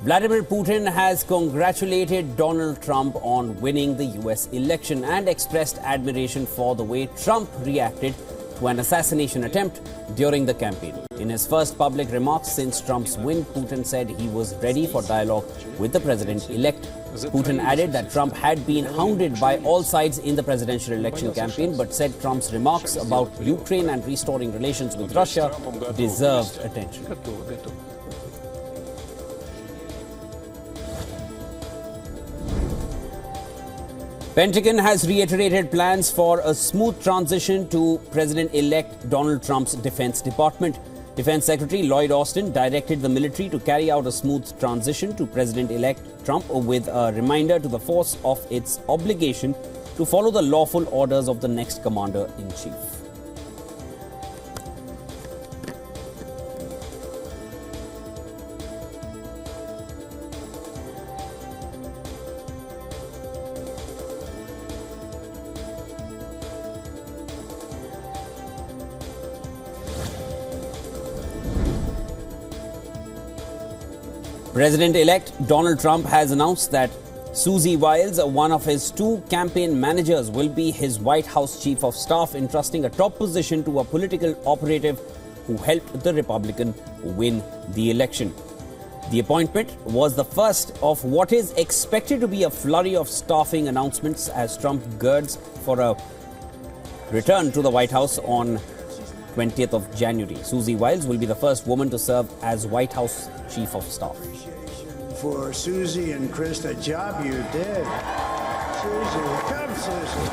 Vladimir Putin has congratulated Donald Trump on winning the US election and expressed admiration for the way Trump reacted to an assassination attempt during the campaign. In his first public remarks since Trump's win, Putin said he was ready for dialogue with the president-elect. Putin added that Trump had been hounded by all sides in the presidential election campaign, but said Trump's remarks about Ukraine and restoring relations with Russia deserved attention. Pentagon has reiterated plans for a smooth transition to President-elect Donald Trump's Defense Department. Defense Secretary Lloyd Austin directed the military to carry out a smooth transition to President-elect Trump with a reminder to the force of its obligation to follow the lawful orders of the next commander-in-chief. President-elect Donald Trump has announced that Susie Wiles, one of his two campaign managers, will be his White House chief of staff, entrusting a top position to a political operative who helped the Republican win the election. The appointment was the first of what is expected to be a flurry of staffing announcements as Trump girds for a return to the White House on 20th of January. Susie Wiles will be the first woman to serve as White House Chief of Staff. For Susie and Chris, the job you did. Susie, come Susie.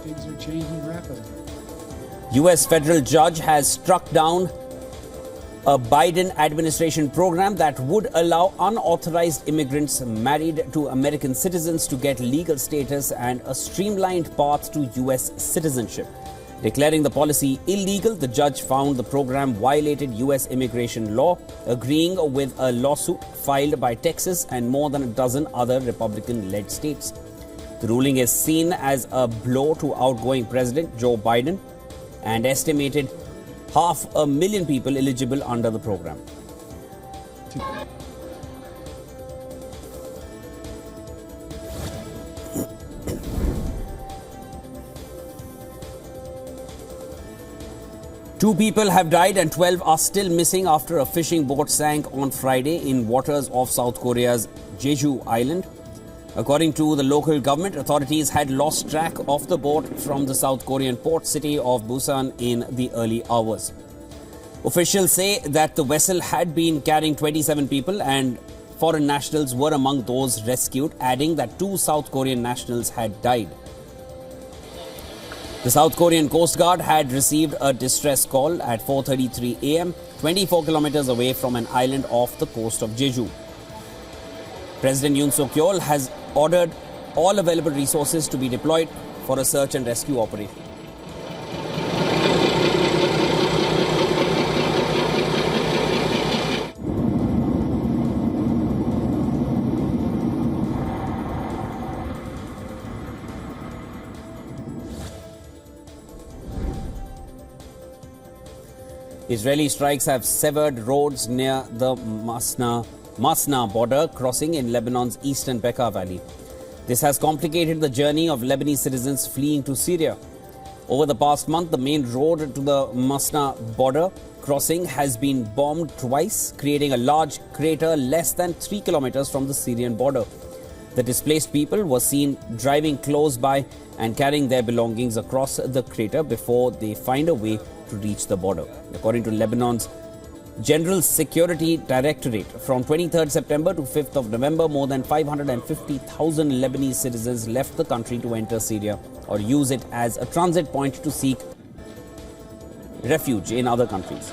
Things are changing rapidly. U.S. federal judge has struck down a Biden administration program that would allow unauthorized immigrants married to American citizens to get legal status and a streamlined path to U.S. citizenship. Declaring the policy illegal, the judge found the program violated U.S. immigration law, agreeing with a lawsuit filed by Texas and more than a dozen other Republican-led states. The ruling is seen as a blow to outgoing President Joe Biden and estimated 500,000 people eligible under the program. Two people have died and 12 are still missing after a fishing boat sank on Friday in waters off South Korea's Jeju Island. According to the local government, authorities had lost track of the boat from the South Korean port city of Busan in the early hours. Officials say that the vessel had been carrying 27 people and foreign nationals were among those rescued, adding that 2 South Korean nationals had died. The South Korean Coast Guard had received a distress call at 4:33 a.m., 24 kilometers away from an island off the coast of Jeju. President Yoon Suk-yeol has ordered all available resources to be deployed for a search and rescue operation. Israeli strikes have severed roads near the Masnaa border crossing in Lebanon's eastern Bekaa Valley. This has complicated the journey of Lebanese citizens fleeing to Syria. Over the past month, the main road to the Masnaa border crossing has been bombed twice, creating a large crater less than 3 kilometers from the Syrian border. The displaced people were seen driving close by and carrying their belongings across the crater before they find a way to reach the border. According to Lebanon's General Security Directorate, from 23rd September to 5th of November, more than 550,000 Lebanese citizens left the country to enter Syria or use it as a transit point to seek refuge in other countries.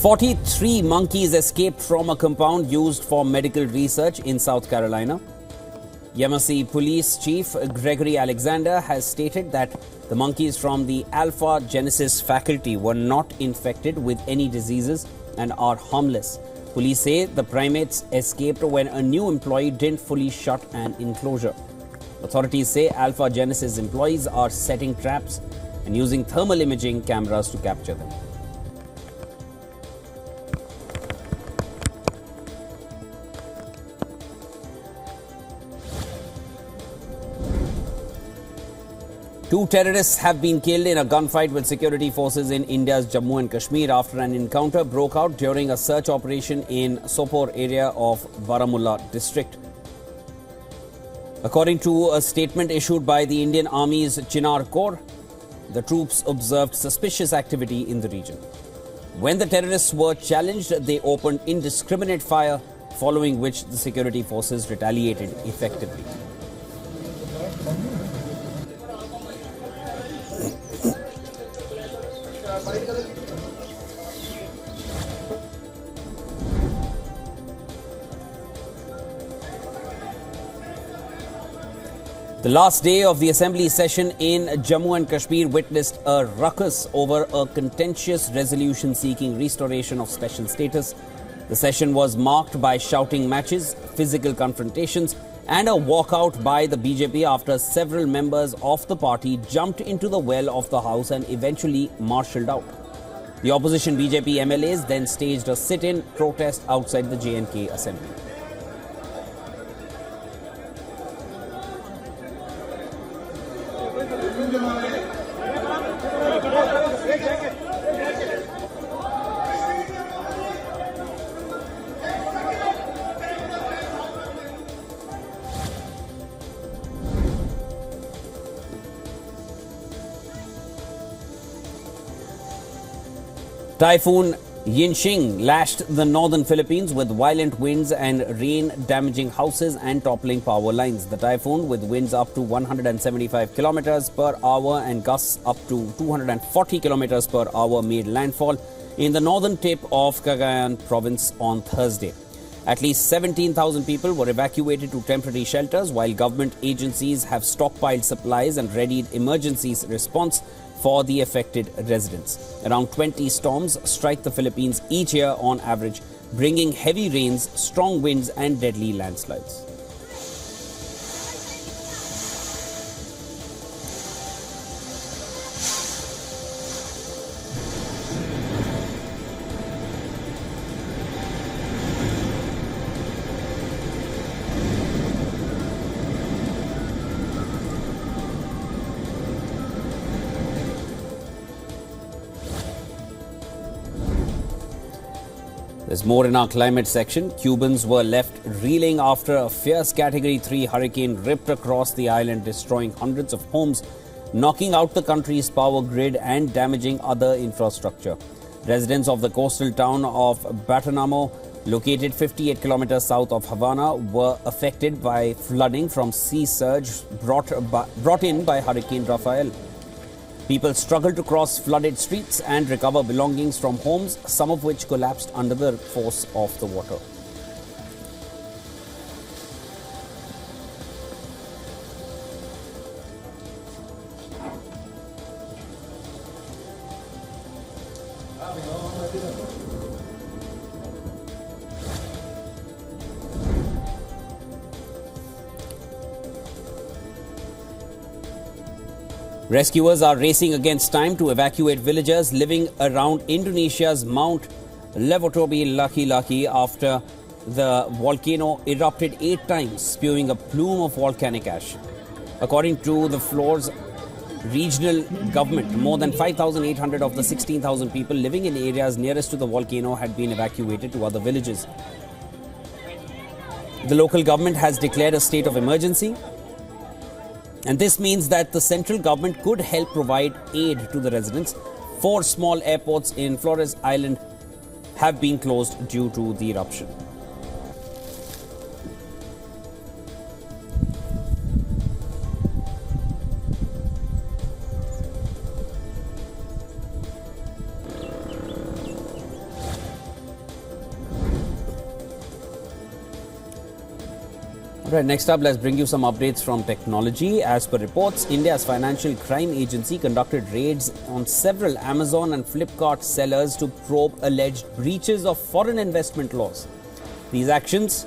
"43 monkeys escaped from a compound used for medical research in South Carolina." Yamasee Police Chief Gregory Alexander has stated that the monkeys from the Alpha Genesis faculty were not infected with any diseases and are harmless. Police say the primates escaped when a new employee didn't fully shut an enclosure. Authorities say Alpha Genesis employees are setting traps and using thermal imaging cameras to capture them. Two terrorists have been killed in a gunfight with security forces in India's Jammu and Kashmir after an encounter broke out during a search operation in Sopore area of Baramulla district. According to a statement issued by the Indian Army's Chinar Corps, the troops observed suspicious activity in the region. When the terrorists were challenged, they opened indiscriminate fire, following which the security forces retaliated effectively. The last day of the assembly session in Jammu and Kashmir witnessed a ruckus over a contentious resolution seeking restoration of special status. The session was marked by shouting matches, physical confrontations, and a walkout by the BJP after several members of the party jumped into the well of the house and eventually marshalled out. The opposition BJP MLAs then staged a sit-in protest outside the J&K assembly. Typhoon Yinxing lashed the northern Philippines with violent winds and rain damaging houses and toppling power lines. The typhoon, with winds up to 175 kilometers per hour and gusts up to 240 kilometers per hour, made landfall in the northern tip of Cagayan province on Thursday. At least 17,000 people were evacuated to temporary shelters, while government agencies have stockpiled supplies and readied emergency response for the affected residents. Around 20 storms strike the Philippines each year on average, bringing heavy rains, strong winds and deadly landslides. There's more in our climate section. Cubans were left reeling after a fierce Category 3 hurricane ripped across the island, destroying hundreds of homes, knocking out the country's power grid and damaging other infrastructure. Residents of the coastal town of Batanamo, located 58 kilometers south of Havana, were affected by flooding from sea surge brought in by Hurricane Rafael. People struggled to cross flooded streets and recover belongings from homes, some of which collapsed under the force of the water. Rescuers are racing against time to evacuate villagers living around Indonesia's Mount Levotobi Laki-Laki after the volcano erupted 8 times, spewing a plume of volcanic ash. According to the floor's regional government, more than 5,800 of the 16,000 people living in areas nearest to the volcano had been evacuated to other villages. The local government has declared a state of emergency, and this means that the central government could help provide aid to the residents. 4 small airports in Flores Island have been closed due to the eruption. Right, next up, let's bring you some updates from technology. As per reports, India's Financial Crime Agency conducted raids on several Amazon and Flipkart sellers to probe alleged breaches of foreign investment laws. These actions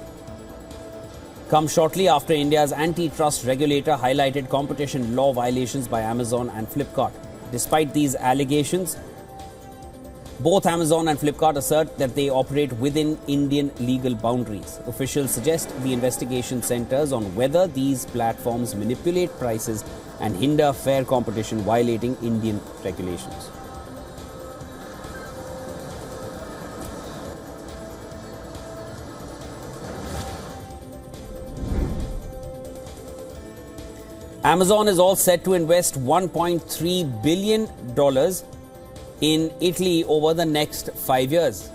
come shortly after India's antitrust regulator highlighted competition law violations by Amazon and Flipkart. Despite these allegations, both Amazon and Flipkart assert that they operate within Indian legal boundaries. Officials suggest the investigation centers on whether these platforms manipulate prices and hinder fair competition, violating Indian regulations. Amazon is all set to invest $1.3 billion in Italy over the next 5 years.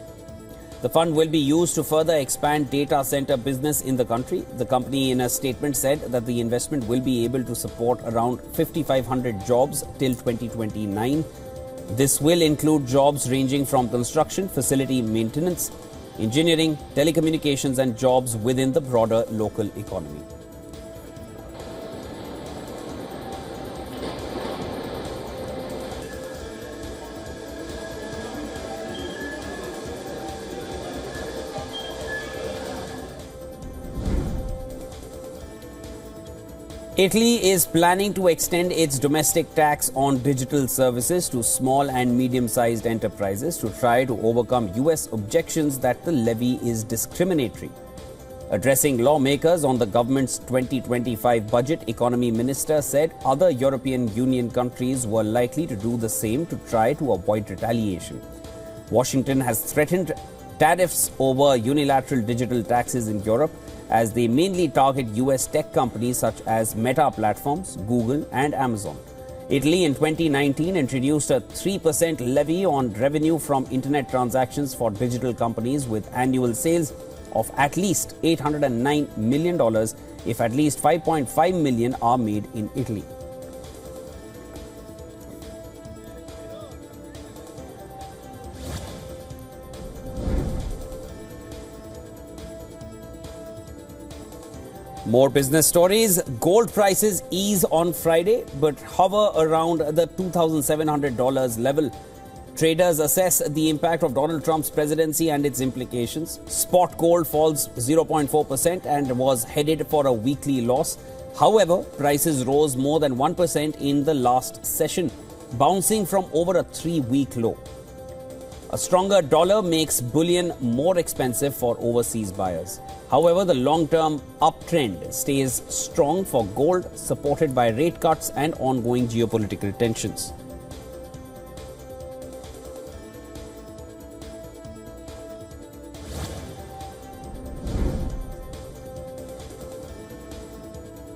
The fund will be used to further expand data center business in the country. The company in a statement said that the investment will be able to support around 5,500 jobs till 2029. This will include jobs ranging from construction, facility maintenance, engineering, telecommunications and jobs within the broader local economy. Italy is planning to extend its domestic tax on digital services to small and medium-sized enterprises to try to overcome US objections that the levy is discriminatory. Addressing lawmakers on the government's 2025 budget, Economy Minister said other European Union countries were likely to do the same to try to avoid retaliation. Washington has threatened tariffs over unilateral digital taxes in Europe, as they mainly target US tech companies such as Meta Platforms, Google and Amazon. Italy in 2019 introduced a 3% levy on revenue from internet transactions for digital companies with annual sales of at least $809 million if at least 5.5 million are made in Italy. More business stories. Gold prices ease on Friday but hover around the $2,700 level. Traders assess the impact of Donald Trump's presidency and its implications. Spot gold falls 0.4% and was headed for a weekly loss. However, prices rose more than 1% in the last session, bouncing from over a 3-week low. A stronger dollar makes bullion more expensive for overseas buyers. However, the long-term uptrend stays strong for gold, supported by rate cuts and ongoing geopolitical tensions.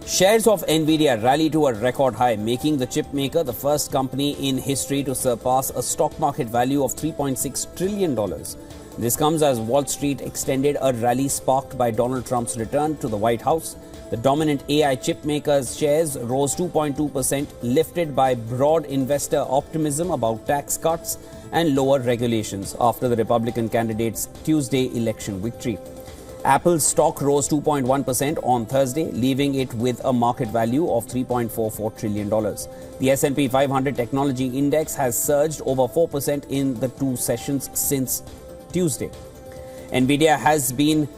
Shares of Nvidia rally to a record high, making the chip maker the first company in history to surpass a stock market value of $3.6 trillion. This comes as Wall Street extended a rally sparked by Donald Trump's return to the White House. The dominant AI chip maker's shares rose 2.2%, lifted by broad investor optimism about tax cuts and lower regulations after the Republican candidate's Tuesday election victory. Apple's stock rose 2.1% on Thursday, leaving it with a market value of $3.44 trillion. The S&P 500 Technology Index has surged over 4% in the two sessions since Tuesday. Nvidia has been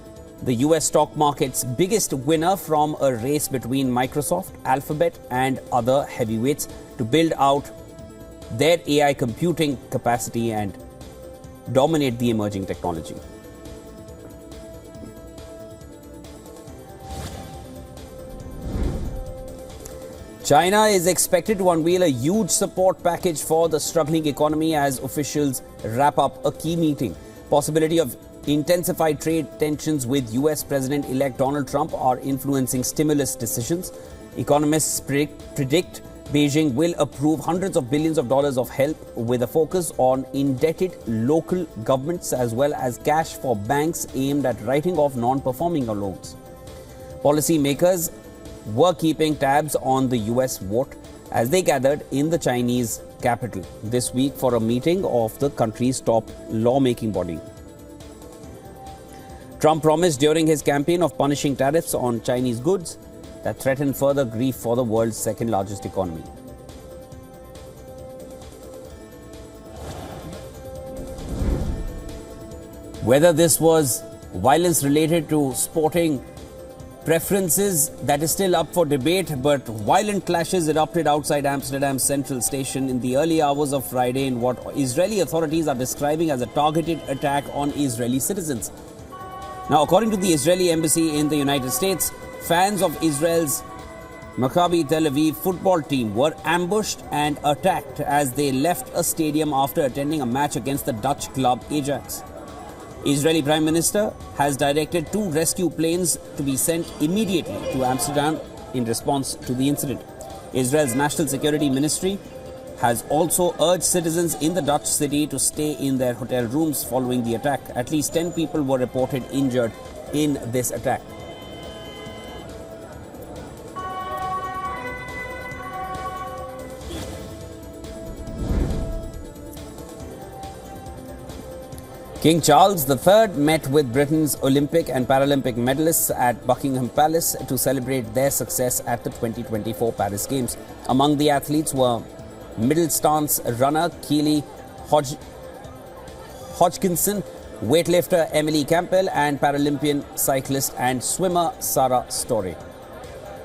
the US stock market's biggest winner from a race between Microsoft, Alphabet and other heavyweights to build out their AI computing capacity and dominate the emerging technology. China is expected to unveil a huge support package for the struggling economy as officials wrap up a key meeting. Possibility of intensified trade tensions with US President-elect Donald Trump are influencing stimulus decisions. Economists predict Beijing will approve hundreds of billions of dollars of help with a focus on indebted local governments as well as cash for banks aimed at writing off non-performing loans. Policymakers were keeping tabs on the US vote as they gathered in the Chinese capital this week for a meeting of the country's top lawmaking body. Trump promised during his campaign of punishing tariffs on Chinese goods that threaten further grief for the world's second largest economy. Whether this was violence related to sporting preferences, that is still up for debate, but violent clashes erupted outside Amsterdam's central station in the early hours of Friday in what Israeli authorities are describing as a targeted attack on Israeli citizens. Now, according to the Israeli embassy in the United States, fans of Israel's Maccabi Tel Aviv football team were ambushed and attacked as they left a stadium after attending a match against the Dutch club Ajax. Israeli Prime Minister has directed 2 rescue planes to be sent immediately to Amsterdam in response to the incident. Israel's National Security Ministry has also urged citizens in the Dutch city to stay in their hotel rooms following the attack. At least 10 people were reported injured in this attack. King Charles III met with Britain's Olympic and Paralympic medalists at Buckingham Palace to celebrate their success at the 2024 Paris Games. Among the athletes were middle stance runner Keely Hodgkinson, weightlifter Emily Campbell, and Paralympian cyclist and swimmer Sarah Story.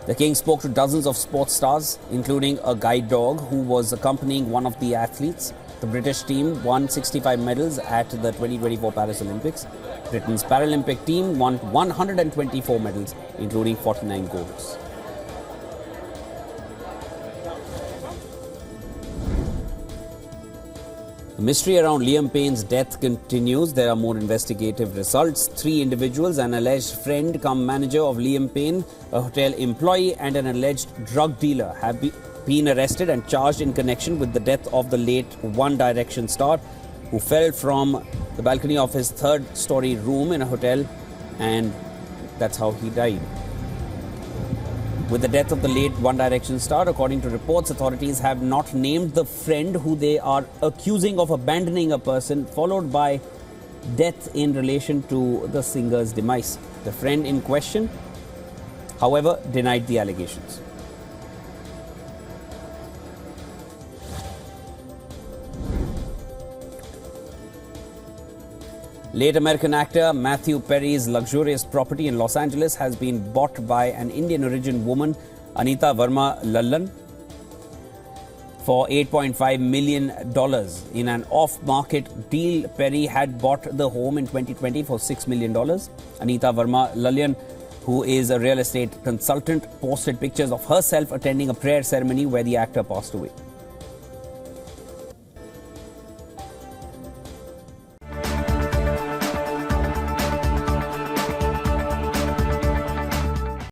The King spoke to dozens of sports stars, including a guide dog who was accompanying one of the athletes. The British team won 65 medals at the 2024 Paris Olympics. Britain's Paralympic team won 124 medals, including 49 golds. The mystery around Liam Payne's death continues. There are more investigative results. 3 individuals, an alleged friend cum manager of Liam Payne, a hotel employee, and an alleged drug dealer have been arrested and charged in connection with the death of the late One Direction star, who fell from the balcony of his 3rd-story room in a hotel, and that's how he died. With the death of the late One Direction star, according to reports, authorities have not named the friend who they are accusing of abandoning a person, followed by death in relation to the singer's demise. The friend in question, however, denied the allegations. Late American actor Matthew Perry's luxurious property in Los Angeles has been bought by an Indian-origin woman, Anita Verma Lallan, for $8.5 million. In an off-market deal, Perry had bought the home in 2020 for $6 million. Anita Verma Lallan, who is a real estate consultant, posted pictures of herself attending a prayer ceremony where the actor passed away.